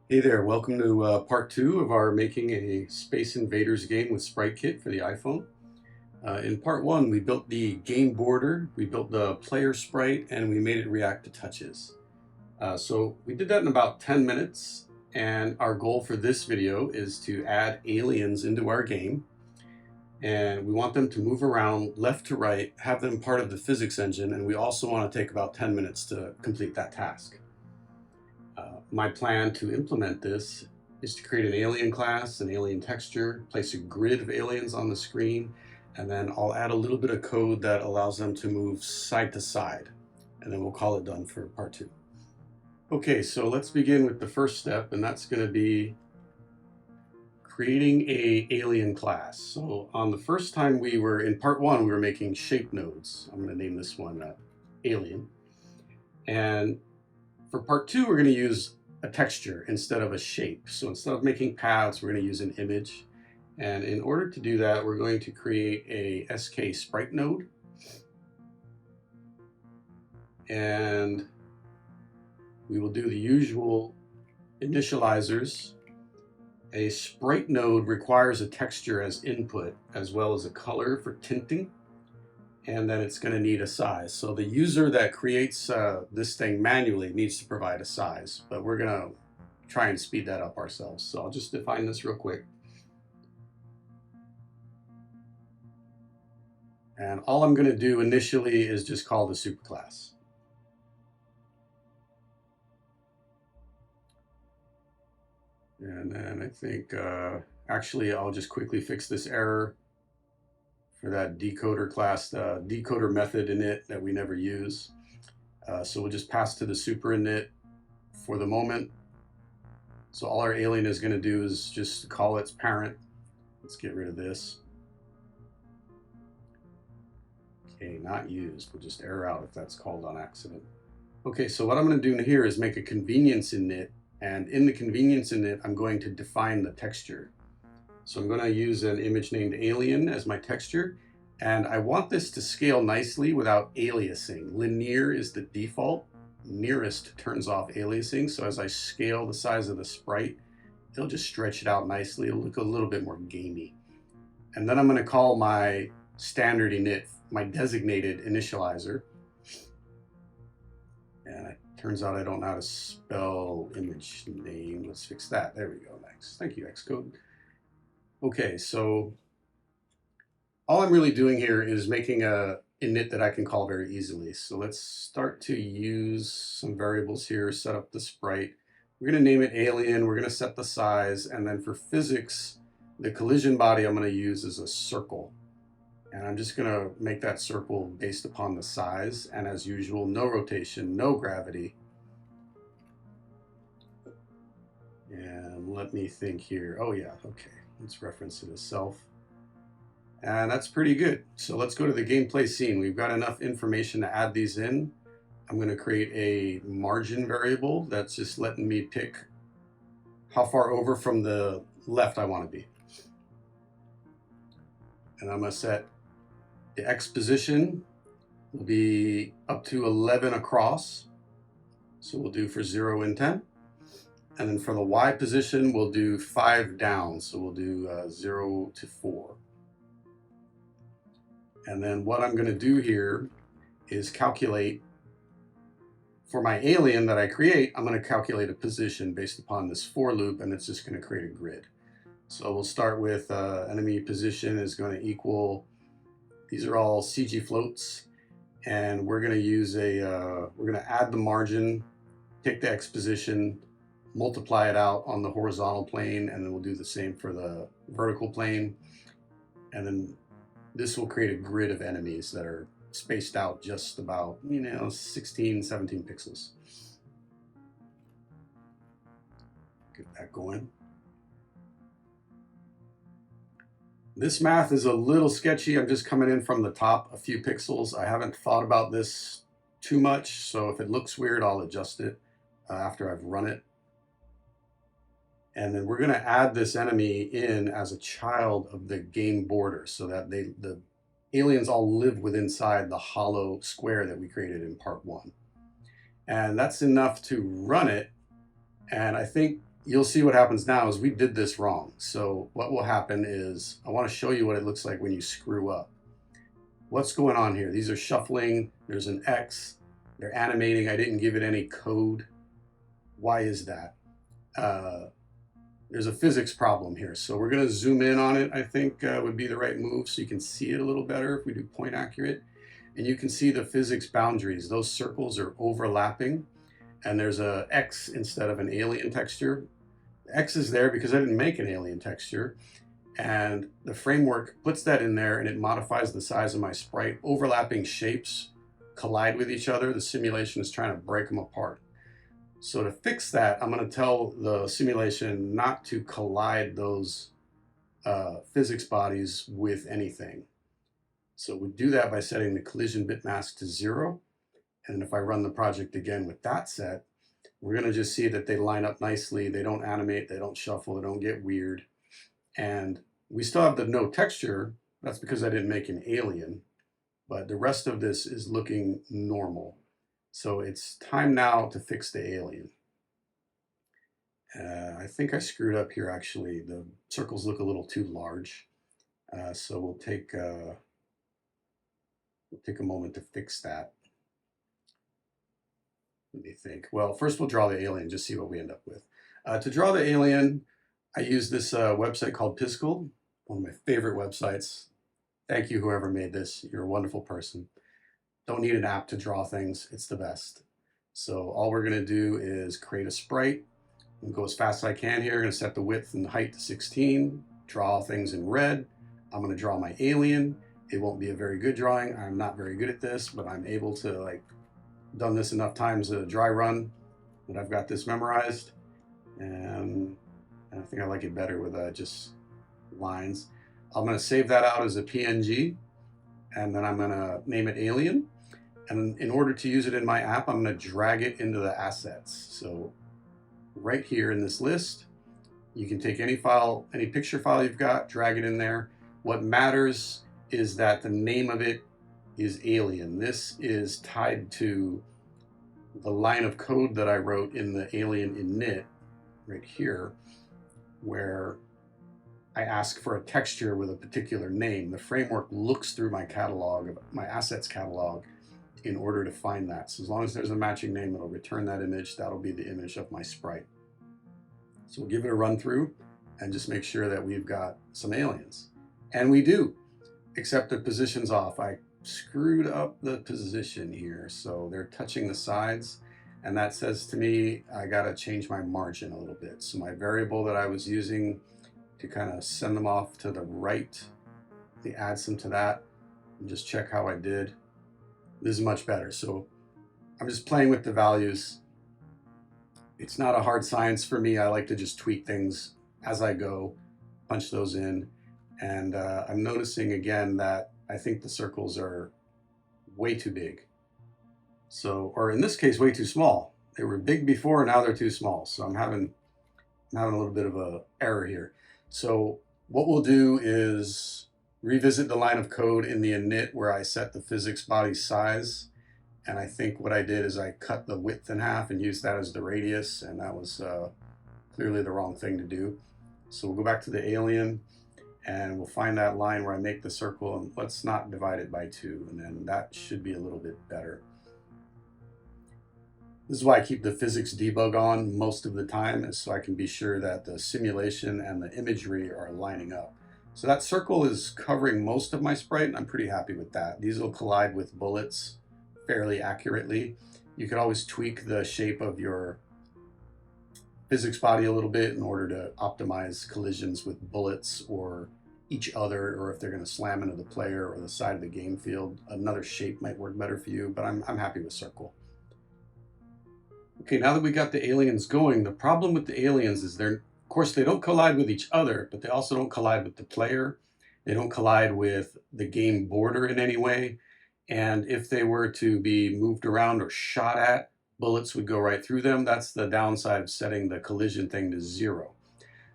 Hey there, welcome to part two of our making a Space Invaders game with SpriteKit for the iPhone. In part one, we built the game border, we built the player sprite, and we made it react to touches. So we did that in about 10 minutes, and our goal for this video is to add aliens into our game. And we want them to move around left to right, have them part of the physics engine, and we also want to take about 10 minutes to complete that task. My plan to implement this is to create an alien class, an alien texture, place a grid of aliens on the screen, and then I'll add a little bit of code that allows them to move side to side. And then we'll call it done for part two. Okay, so let's begin with the first step, and that's going to be creating a alien class. So on the first time we were in part one, we were making shape nodes. I'm going to name this one alien. And for part two, we're going to use a texture instead of a shape. So instead of making paths, we're going to use an image. And in order to do that, we're going to create a SK sprite node. And we will do the usual initializers. A sprite node requires a texture as input, as well as a color for tinting. And then it's going to need a size. So the user that creates this thing manually needs to provide a size, but we're going to try and speed that up ourselves. So I'll just define this real quick. And all I'm going to do initially is just call the superclass. And then I think, actually, I'll just quickly fix this error for that decoder class, the decoder method init that we never use. So we'll just pass to the super init for the moment. So all our alien is going to do is just call its parent. Let's get rid of this. Okay, not used. We'll just error out if that's called on accident. Okay, so what I'm going to do here is make a convenience init. And in the convenience init, I'm going to define the texture. So I'm going to use an image named alien as my texture. And I want this to scale nicely without aliasing. Linear is the default. Nearest turns off aliasing. So as I scale the size of the sprite, it'll just stretch it out nicely. It'll look a little bit more gamey. And then I'm going to call my standard init, my designated initializer. And it turns out I don't know how to spell image name. Let's fix that. There we go. Nice. Thank you, Xcode. Okay, so all I'm really doing here is making a init that I can call very easily. So let's start to use some variables here, set up the sprite. We're going to name it alien. We're going to set the size. And then for physics, the collision body I'm going to use is a circle. And I'm just going to make that circle based upon the size. And as usual, no rotation, no gravity. And let me think here. Oh yeah, okay. Let's reference it as self. And that's pretty good. So let's go to the gameplay scene. We've got enough information to add these in. I'm going to create a margin variable that's just letting me pick how far over from the left I want to be. And I'm going to set the X position will be up to 11 across. So we'll do for 0 and 10. And then for the Y position, we'll do 5 down. So we'll do 0 to 4. And then what I'm going to do here is calculate, for my alien that I create, I'm going to calculate a position based upon this for loop, and it's just going to create a grid. So we'll start with enemy position is going to equal, these are all CG floats, and we're going to use we're going to add the margin, take the X position, multiply it out on the horizontal plane, and then we'll do the same for the vertical plane. And then this will create a grid of enemies that are spaced out just about, 16, 17 pixels. Get that going. This math is a little sketchy. I'm just coming in from the top a few pixels. I haven't thought about this too much, so if it looks weird, I'll adjust it after I've run it. And then we're going to add this enemy in as a child of the game border so that the aliens all live within inside the hollow square that we created in part one. And that's enough to run it. And I think you'll see what happens now is we did this wrong. So what will happen is I want to show you what it looks like when you screw up. What's going on here? These are shuffling. There's an X. They're animating. I didn't give it any code. Why is that? There's a physics problem here. So we're going to zoom in on it, I think would be the right move so you can see it a little better if we do point accurate. And you can see the physics boundaries. Those circles are overlapping. And there's a X instead of an alien texture. The X is there because I didn't make an alien texture. And the framework puts that in there and it modifies the size of my sprite. Overlapping shapes collide with each other. The simulation is trying to break them apart. So to fix that, I'm going to tell the simulation not to collide those physics bodies with anything. So we do that by setting the collision bit mask to 0. And if I run the project again with that set, we're going to just see that they line up nicely. They don't animate, they don't shuffle, they don't get weird. And we still have the no texture. That's because I didn't make an alien. But the rest of this is looking normal. So it's time now to fix the alien. I think I screwed up here actually. The circles look a little too large. So we'll take a moment to fix that. Let me think. Well, first we'll draw the alien, just see what we end up with. To draw the alien, I use this website called Piskel, one of my favorite websites. Thank you, whoever made this. You're a wonderful person. Don't need an app to draw things. It's the best. So all we're going to do is create a sprite. I'm going to go as fast as I can here. I'm going to set the width and height to 16. Draw things in red. I'm going to draw my alien. It won't be a very good drawing. I'm not very good at this, but I'm able to done this enough times a dry run that I've got this memorized. And I think I like it better with just lines. I'm going to save that out as a PNG, and then I'm going to name it alien. And in order to use it in my app, I'm going to drag it into the assets. So right here in this list, you can take any file, any picture file you've got, drag it in there. What matters is that the name of it is alien. This is tied to the line of code that I wrote in the alien init right here, where I ask for a texture with a particular name. The framework looks through my catalog, my assets catalog, in order to find that. So as long as there's a matching name, it'll return that image. That'll be the image of my sprite. So we'll give it a run through and just make sure that we've got some aliens. And we do, except the position's off. I screwed up the position here. So they're touching the sides. And that says to me, I gotta change my margin a little bit. So my variable that I was using to kind of send them off to the right, they add some to that and just check how I did. This is much better. So I'm just playing with the values. It's not a hard science for me. I like to just tweak things as I go, punch those in. And I'm noticing again that I think the circles are way too big. So, or in this case, way too small. They were big before, now they're too small. So I'm having a little bit of an error here. So what we'll do is revisit the line of code in the init where I set the physics body size. And I think what I did is I cut the width in half and used that as the radius. And that was clearly the wrong thing to do. So we'll go back to the alien and we'll find that line where I make the circle, and let's not divide it by 2. And then that should be a little bit better. This is why I keep the physics debug on most of the time, is so I can be sure that the simulation and the imagery are lining up. So that circle is covering most of my sprite, and I'm pretty happy with that. These will collide with bullets fairly accurately. You could always tweak the shape of your physics body a little bit in order to optimize collisions with bullets or each other, or if they're going to slam into the player or the side of the game field. Another shape might work better for you, but I'm happy with circle. Okay, now that we got the aliens going, the problem with the aliens is of course, they don't collide with each other, but they also don't collide with the player. They don't collide with the game border in any way. And if they were to be moved around or shot at, bullets would go right through them. That's the downside of setting the collision thing to 0.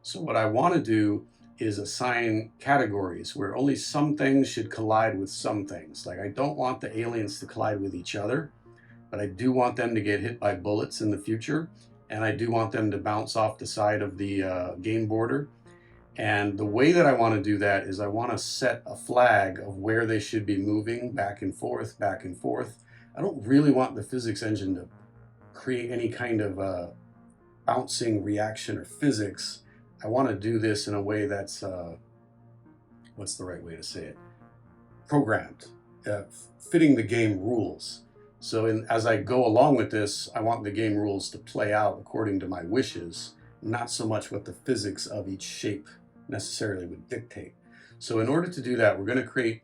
So what I want to do is assign categories where only some things should collide with some things. Like I don't want the aliens to collide with each other, but I do want them to get hit by bullets in the future. and I do want them to bounce off the side of the game border. And the way that I want to do that is I want to set a flag of where they should be moving back and forth, back and forth. I don't really want the physics engine to create any kind of bouncing reaction or physics. I want to do this in a way that's, what's the right way to say it? Programmed, fitting the game rules. So as I go along with this, I want the game rules to play out according to my wishes, not so much what the physics of each shape necessarily would dictate. So in order to do that, we're going to create,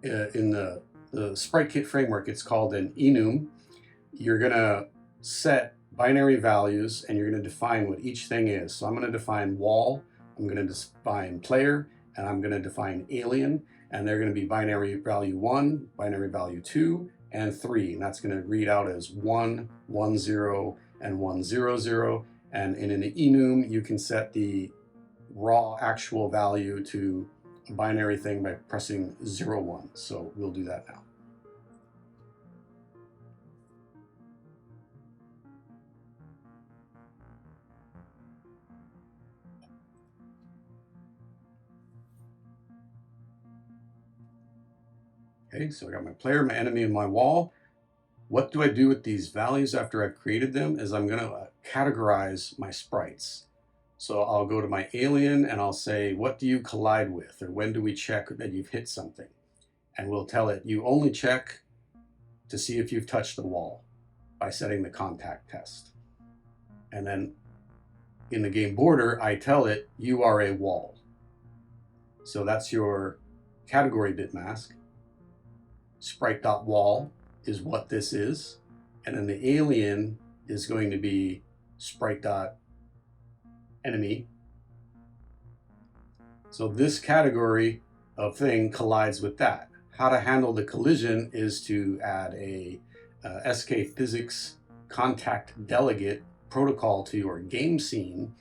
in the SpriteKit framework, it's called an enum. You're going to set binary values and you're going to define what each thing is. So I'm going to define wall, I'm going to define player, and I'm going to define alien, and they're going to be binary value 1, binary value 2, and 3. And that's going to read out as 1, 1, 0, and 1, 0, 0. And in an enum, you can set the raw actual value to a binary thing by pressing 0, 1. So we'll do that now. Okay, so I got my player, my enemy, and my wall. What do I do with these values after I've created them is I'm going to categorize my sprites. So I'll go to my alien and I'll say, what do you collide with? Or when do we check that you've hit something? And we'll tell it, you only check to see if you've touched the wall by setting the contact test. And then in the game border, I tell it, you are a wall. So that's your category bit mask. Sprite.wall is what this is. And then the alien is going to be sprite.enemy. So this category of thing collides with that. How to handle the collision is to add a SK physics contact delegate protocol to your game scene.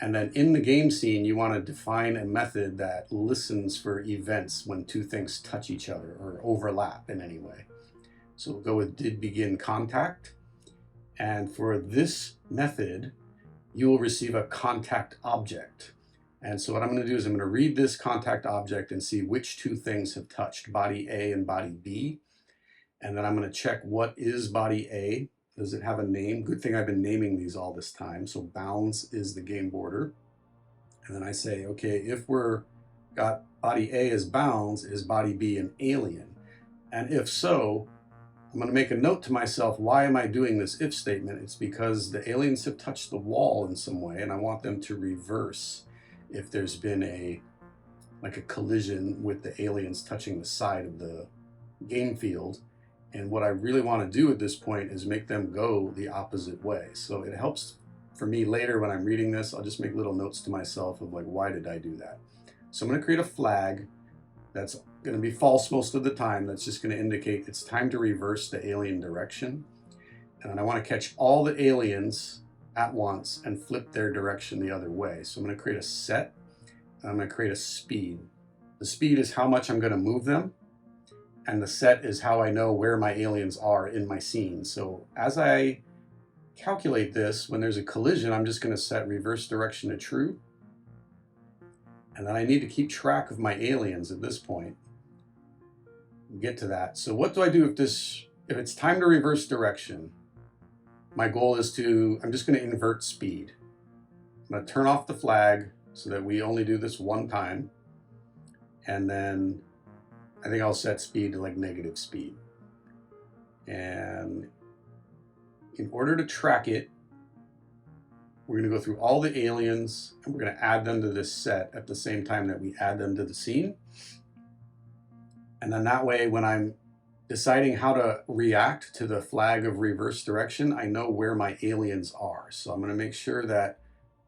And then in the game scene, you want to define a method that listens for events when two things touch each other or overlap in any way. So we'll go with did begin contact. And for this method, you will receive a contact object. And so what I'm going to do is I'm going to read this contact object and see which two things have touched, body A and body B. And then I'm going to check what is body A. Does it have a name? Good thing I've been naming these all this time. So bounds is the game border. And then I say, okay, if we're got body A as bounds, is body B an alien? And if so, I'm going to make a note to myself, why am I doing this if statement? It's because the aliens have touched the wall in some way, and I want them to reverse if there's been like a collision with the aliens touching the side of the game field. And what I really want to do at this point is make them go the opposite way. So it helps for me later when I'm reading this, I'll just make little notes to myself of like, why did I do that? So I'm going to create a flag that's going to be false most of the time. That's just going to indicate it's time to reverse the alien direction. And then I want to catch all the aliens at once and flip their direction the other way. So I'm going to create a set, and I'm going to create a speed. The speed is how much I'm going to move them, and the set is how I know where my aliens are in my scene. So as I calculate this, when there's a collision, I'm just going to set reverse direction to true. And then I need to keep track of my aliens at this point. We'll get to that. So what do I do if it's time to reverse direction? My goal is I'm just going to invert speed. I'm going to turn off the flag so that we only do this one time. And then I think I'll set speed to like negative speed. And in order to track it, we're going to go through all the aliens and we're going to add them to this set at the same time that we add them to the scene. And then that way, when I'm deciding how to react to the flag of reverse direction, I know where my aliens are. So I'm going to make sure that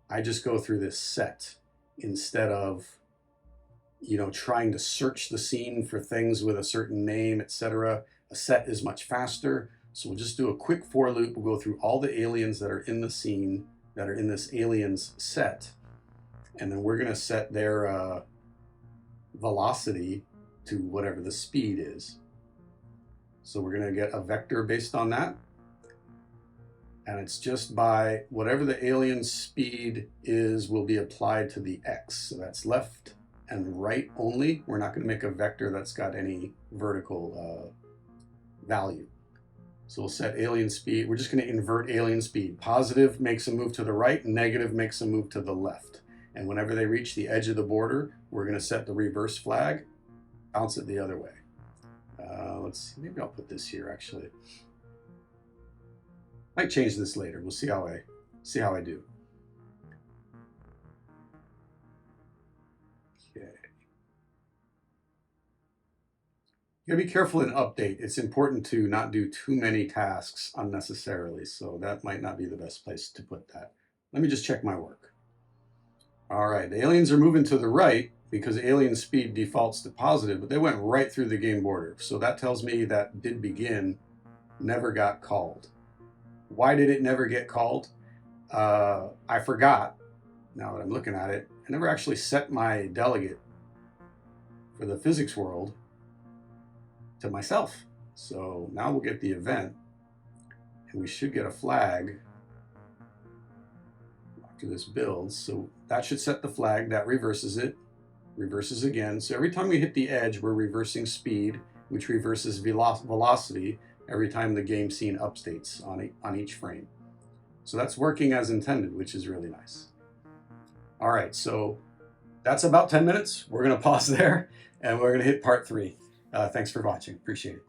I just go through this set instead of, trying to search the scene for things with a certain name, etc. A set is much faster. So we'll just do a quick for loop. We'll go through all the aliens that are in the scene, that are in this aliens set. And then we're going to set their velocity to whatever the speed is. So we're going to get a vector based on that. And it's just by whatever the alien speed is will be applied to the X. So that's left and right only. We're not going to make a vector that's got any vertical value. So we'll set alien speed. We're just going to invert alien speed. Positive makes them move to the right, negative makes them move to the left. And whenever they reach the edge of the border, we're going to set the reverse flag, bounce it the other way. Maybe I'll put this here actually. Might change this later. We'll see how I do. Okay. You gotta be careful in update. It's important to not do too many tasks unnecessarily, so that might not be the best place to put that. Let me just check my work. All right, the aliens are moving to the right because alien speed defaults to positive, but they went right through the game border. So that tells me that did begin never got called. Why did it never get called? I forgot, now that I'm looking at it. I never actually set my delegate for the physics world to myself. So now we'll get the event, and we should get a flag after this builds. So that should set the flag, that reverses it, reverses again. So every time we hit the edge, we're reversing speed, which reverses velocity every time the game scene updates on each frame. So that's working as intended, which is really nice. All right, so that's about 10 minutes. We're gonna pause there and we're gonna hit part 3. Thanks for watching, appreciate it.